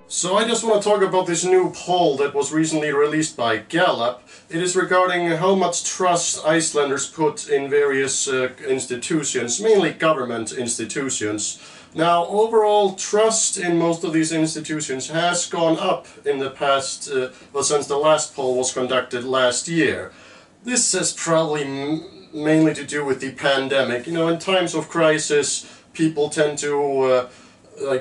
So I just want to talk about this new poll that was recently released by Gallup. It is regarding how much trust Icelanders put in various institutions, mainly government institutions. Now, overall trust in most of these institutions has gone up in the past, well, since the last poll was conducted last year. This is probably mainly to do with the pandemic. You know, in times of crisis, people tend to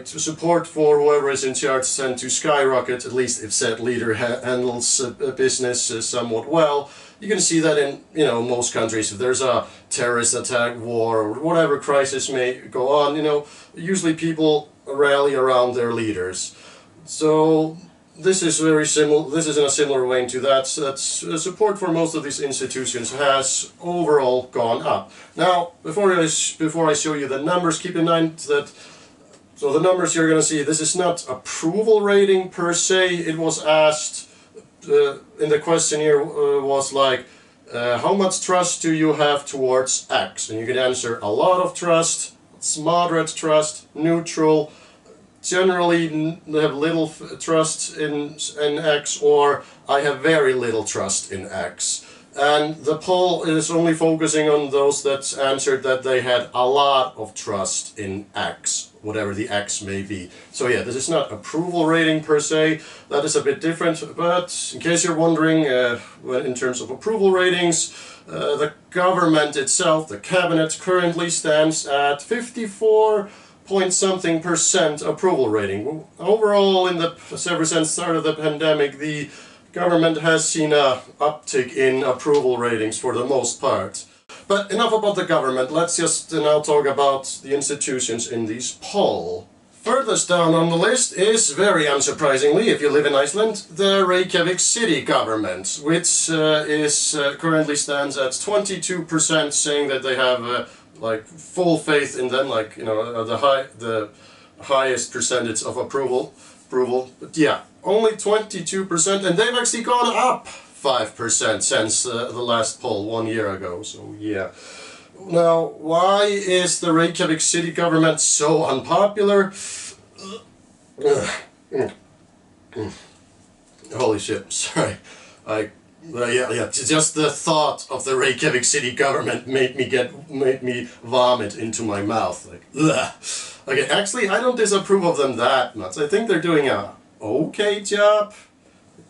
support for whoever is in charge tend to skyrocket, at least if said leader handles business somewhat well. You can see that in, most countries. If there's a terrorist attack, war, or whatever crisis may go on, usually people rally around their leaders. So this is very similar. This is in a similar vein to that. Support for most of these institutions has overall gone up. Now, before I show you the numbers, keep in mind that. So the numbers you're going to see, this is not approval rating per se. It was asked in the questionnaire was like, how much trust do you have towards X? And you can answer a lot of trust, moderate trust, neutral, generally have little trust in X, or I have very little trust in X. And the poll is only focusing on those that answered that they had a lot of trust in X, whatever the X may be. So yeah, this is not approval rating per se, that is a bit different, but in case you're wondering, in terms of approval ratings, the government itself, the cabinet, currently stands at 54-point-something% approval rating. Overall, ever since the start of the pandemic, the government has seen an uptick in approval ratings for the most part. But enough about the government, let's just now talk about the institutions in this poll. Furthest down on the list is, very unsurprisingly, if you live in Iceland, the Reykjavik city government, which currently stands at 22%, saying that they have full faith in them, the highest percentage of approval. But yeah, only 22%, and they've actually gone up 5% since the last poll 1 year ago, so yeah. Now, why is the Reykjavik city government so unpopular? Holy shit, sorry. Just the thought of the Reykjavik city government made me vomit into my mouth. Okay, actually, I don't disapprove of them that much. I think they're doing a okay job.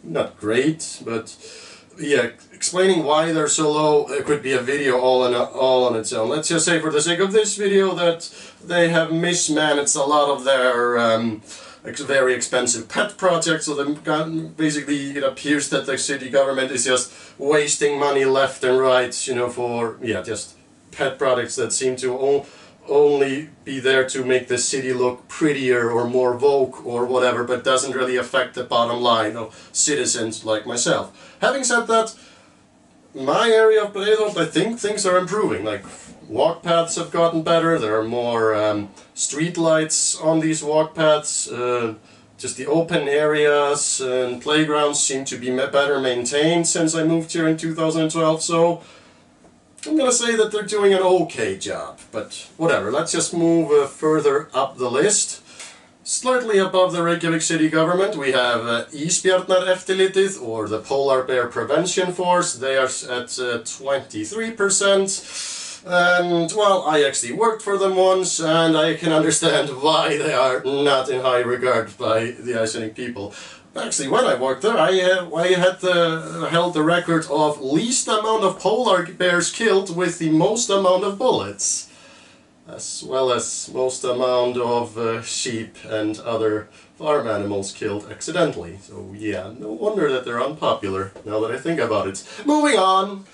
Not great, but yeah, explaining why they're so low, it could be a video all on its own. Let's just say for the sake of this video that they have mismanaged a lot of their very expensive pet projects, so basically it appears that the city government is just wasting money left and right, for just pet projects that seem to only be there to make the city look prettier or more vogue or whatever, but doesn't really affect the bottom line of citizens like myself. Having said that, my area of Breiðholt, I think things are improving. Like, walk paths have gotten better, there are more street lights on these walk paths, just the open areas and playgrounds seem to be better maintained since I moved here in 2012, so I'm gonna say that they're doing an okay job, but whatever, let's just move further up the list. Slightly above the Reykjavik city government we have Ísbjarnareftirlitið, or the Polar Bear Prevention Force. They are at 23%, and well, I actually worked for them once and I can understand why they are not in high regard by the Icinic people. Actually, when I worked there, I held the record of least amount of polar bears killed with the most amount of bullets, as well as most amount of sheep and other farm animals killed accidentally. So yeah, no wonder that they're unpopular, now that I think about it. Moving on!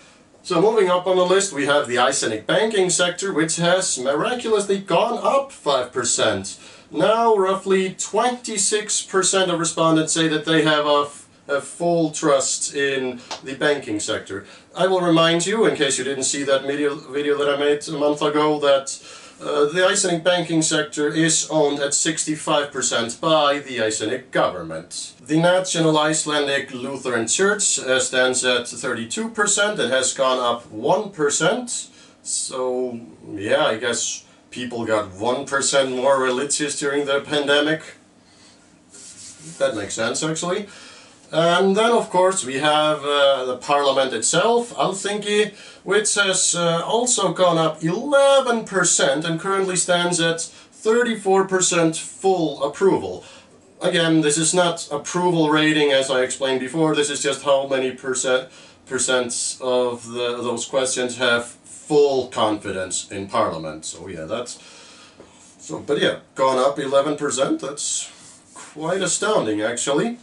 So moving up on the list we have the Icenic banking sector, which has miraculously gone up 5%. Now, roughly 26% of respondents say that they have a full trust in the banking sector. I will remind you, in case you didn't see that video that I made a month ago, that the Icenic banking sector is owned at 65% by the Icenic government. The National Icelandic Lutheran Church stands at 32% and has gone up 1%. So, yeah, I guess people got 1% more religious during the pandemic. That makes sense, actually. And then, of course, we have the parliament itself, Alþingi, which has also gone up 11% and currently stands at 34% full approval. Again, this is not approval rating, as I explained before. This is just how many percent of those questions have full confidence in Parliament. So yeah, but yeah, gone up 11%. That's quite astounding, actually.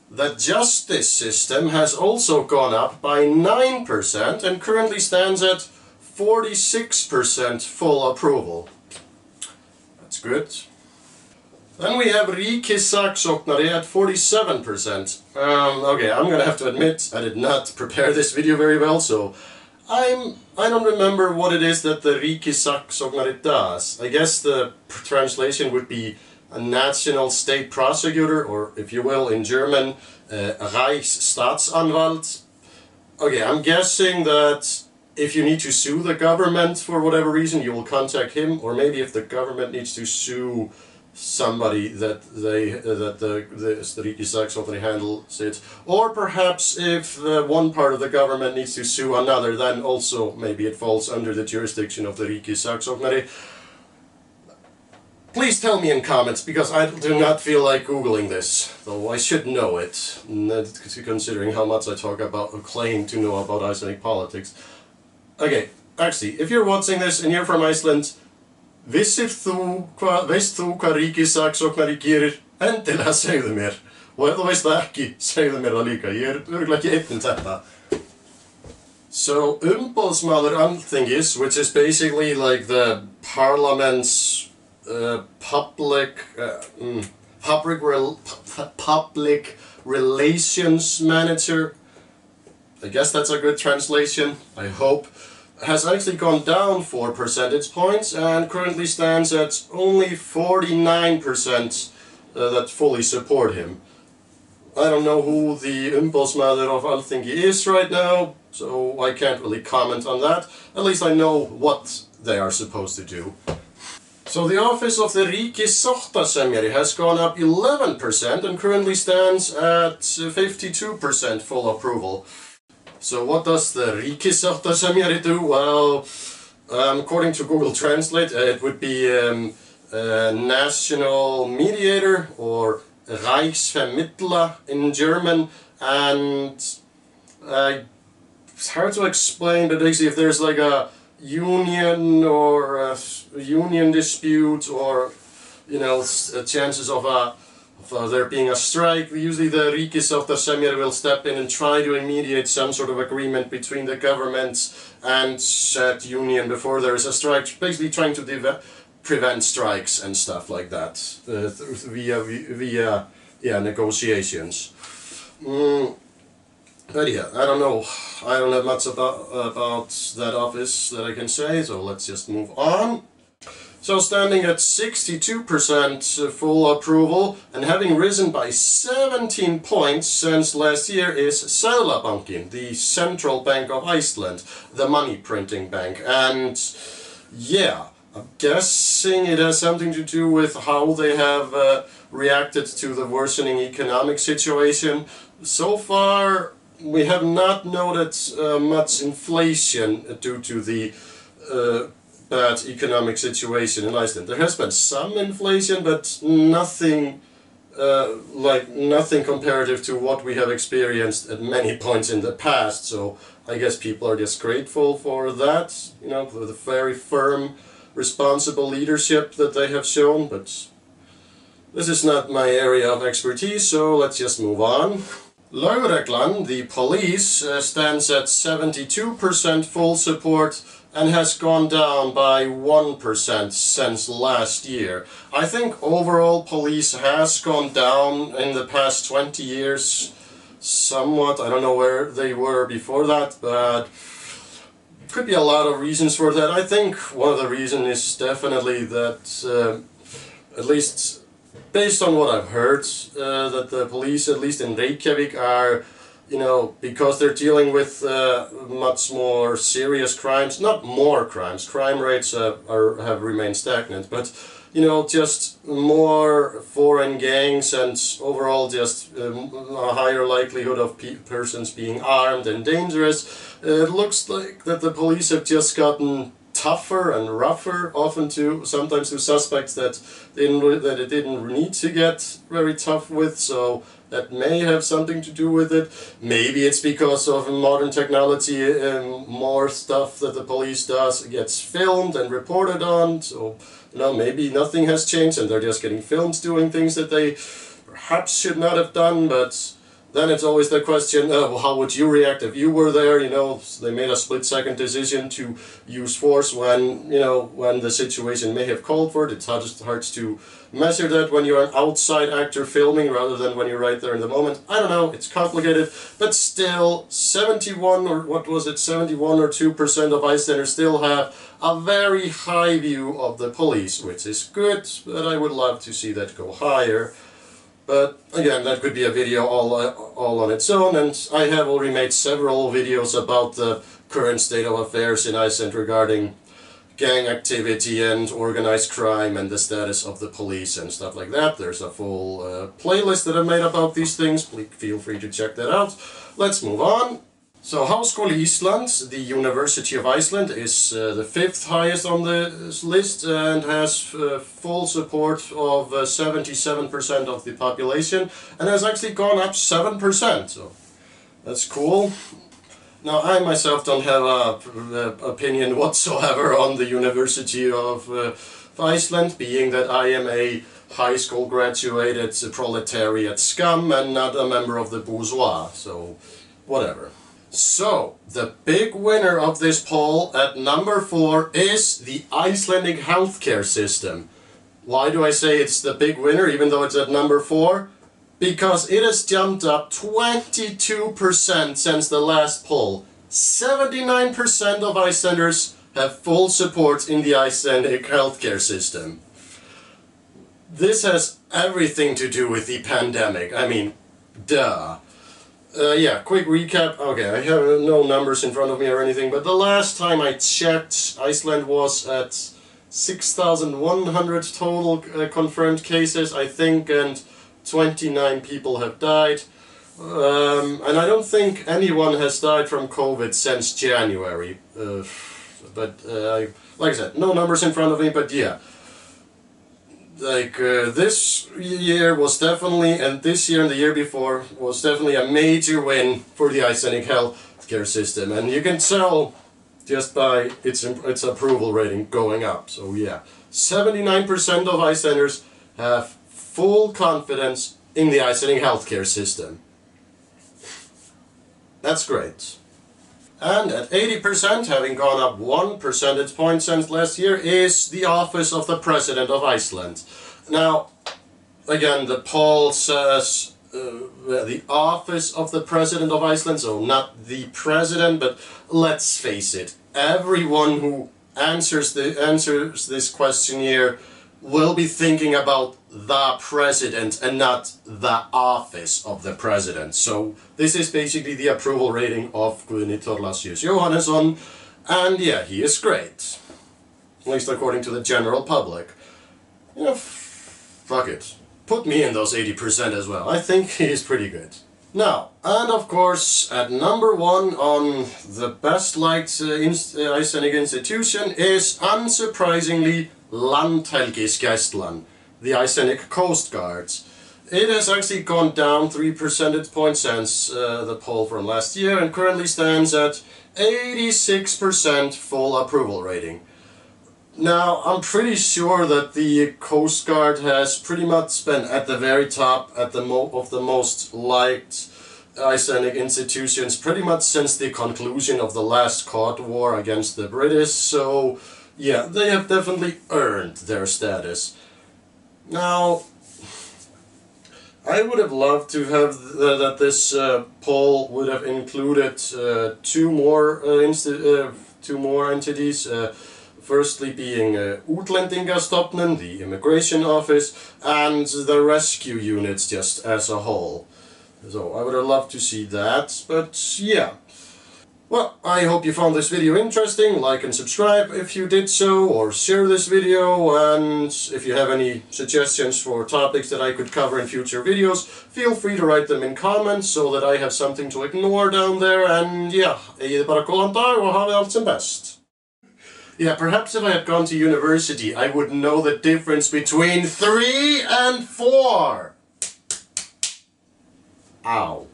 The justice system has also gone up by 9% and currently stands at 46% full approval. That's good. Then we have ríkissaksóknari at 47%. Okay, I'm gonna have to admit I did not prepare this video very well, so I don't remember what it is that the ríkissaksóknari does. I guess the translation would be a national state prosecutor, or if you will, in German, Reichsstaatsanwalt. Okay, I'm guessing that if you need to sue the government for whatever reason, you will contact him, or maybe if the government needs to sue somebody that the ríkissaksóknari handles it, or perhaps if one part of the government needs to sue another, then also maybe it falls under the jurisdiction of the ríkissaksóknari. Please tell me in comments, because I do not feel like googling this, though I should know it, considering how much I talk about or claim to know about Icelandic politics. Okay, actually, if you're watching this and you're from Iceland, veist þú hvað ríkissaksóknari gerir? Endilega segðu mér. Og ef þú veist það ekki, segðu mér það líka. Ég örugglega ekki einn þetta. So, umboðsmaður Alþingis, which is basically like the parliament's public relations manager. I guess that's a good translation, I hope. Has actually gone down 4 percentage points and currently stands at only 49% that fully support him. I don't know who the umboðsmaður of Alþingi is right now, so I can't really comment on that. At least I know what they are supposed to do. So the office of the ríkissáttasemjari has gone up 11% and currently stands at 52% full approval. So what does the ríkissáttasemjari do? Well, according to Google Translate, it would be a national mediator, or Reichsvermittler in German, and it's hard to explain, but basically if there's like a union or a union dispute, or you know, chances of there being a strike, usually the ríkissáttasemjari will step in and try to mediate some sort of agreement between the governments and said union before there is a strike, basically trying to prevent strikes and stuff like that via negotiations. But yeah, I don't know. I don't have much about that office that I can say, so let's just move on. So standing at 62% full approval and having risen by 17 points since last year is Seðlabankin, the central bank of Iceland, the money printing bank. And yeah, I'm guessing it has something to do with how they have reacted to the worsening economic situation. So far, we have not noted much inflation due to the bad economic situation in Iceland. There has been some inflation, but nothing nothing comparative to what we have experienced at many points in the past. So I guess people are just grateful for that, you know, for the very firm, responsible leadership that they have shown. But this is not my area of expertise, so let's just move on. Lögreglan, the police, stands at 72% full support and has gone down by 1% since last year. I think overall police has gone down in the past 20 years somewhat. I don't know where they were before that, but could be a lot of reasons for that. I think one of the reasons is definitely that, at least based on what I've heard, that the police, at least in Reykjavik, are, you know, because they're dealing with much more serious crimes, not more crimes, crime rates have remained stagnant, but, you know, just more foreign gangs and overall just a higher likelihood of persons being armed and dangerous. It looks like that the police have just gotten tougher and rougher, often sometimes to suspects that it didn't need to get very tough with, so that may have something to do with it. Maybe it's because of modern technology and more stuff that the police does gets filmed and reported on, so you know, maybe nothing has changed and they're just getting filmed doing things that they perhaps should not have done, but then it's always the question, well, how would you react if you were there? You know, they made a split-second decision to use force when, you know, when the situation may have called for it. It's hard to measure that when you're an outside actor filming rather than when you're right there in the moment. I don't know, it's complicated, but still 71 or what was it, 71 or 2% of Icelanders still have a very high view of the police, which is good, but I would love to see that go higher. But again, that could be a video all on its own, and I have already made several videos about the current state of affairs in Iceland regarding gang activity and organized crime and the status of the police and stuff like that. There's a full playlist that I've made about these things. Please feel free to check that out. Let's move on. So Háskóli Íslands, the University of Iceland, is the 5th highest on the list and has full support of 77% of the population and has actually gone up 7%, so that's cool. Now I myself don't have an opinion whatsoever on the University of Iceland, being that I am a high school graduated proletariat scum and not a member of the bourgeois, so whatever. So, the big winner of this poll at number 4 is the Icelandic healthcare system. Why do I say it's the big winner even though it's at number 4? Because it has jumped up 22% since the last poll. 79% of Icelanders have full support in the Icelandic healthcare system. This has everything to do with the pandemic. I mean, duh. Yeah, quick recap. Okay, I have no numbers in front of me or anything, but the last time I checked, Iceland was at 6,100 total confirmed cases, I think, and 29 people have died. And I don't think anyone has died from COVID since January. Like I said, no numbers in front of me, but yeah. Like, this year was definitely, and this year and the year before, was definitely a major win for the Icelandic healthcare system. And you can tell just by its approval rating going up. So yeah, 79% of Icelanders have full confidence in the Icelandic healthcare system. That's great. And at 80%, having gone up 1 percentage point since last year, is the office of the President of Iceland. Now, again, the poll says the office of the President of Iceland, so not the President, but let's face it, everyone who answers this questionnaire will be thinking about the President and not the office of the President. So this is basically the approval rating of Guðni Thorlacius Jóhannesson, and yeah, he is great. At least according to the general public. You know, fuck it. Put me in those 80% as well. I think he is pretty good. Now, and of course, at number 1 on the best liked Icelandic institution is, unsurprisingly, Landhelgisgæslan, the Icelandic Coast Guards. It has actually gone down 3 percentage points since the poll from last year and currently stands at 86% full approval rating. Now, I'm pretty sure that the Coast Guard has pretty much been at the very top of the most liked Icelandic institutions pretty much since the conclusion of the last Cod War against the British, so yeah, they have definitely earned their status. Now, I would have loved to have that this poll would have included two more entities. Firstly being Útlendingastofnun, the immigration office, and the rescue units just as a whole. So I would have loved to see that, but yeah. Well, I hope you found this video interesting. Like and subscribe if you did so, or share this video, and if you have any suggestions for topics that I could cover in future videos, feel free to write them in comments so that I have something to ignore down there. And yeah, eigið bara góðan dag og hafið allt sem best. Yeah, perhaps if I had gone to university, I would know the difference between 3 and 4. Ow.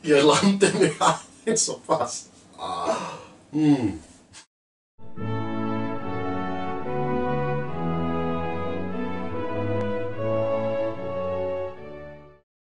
Ég landi mig aðeins svo fast.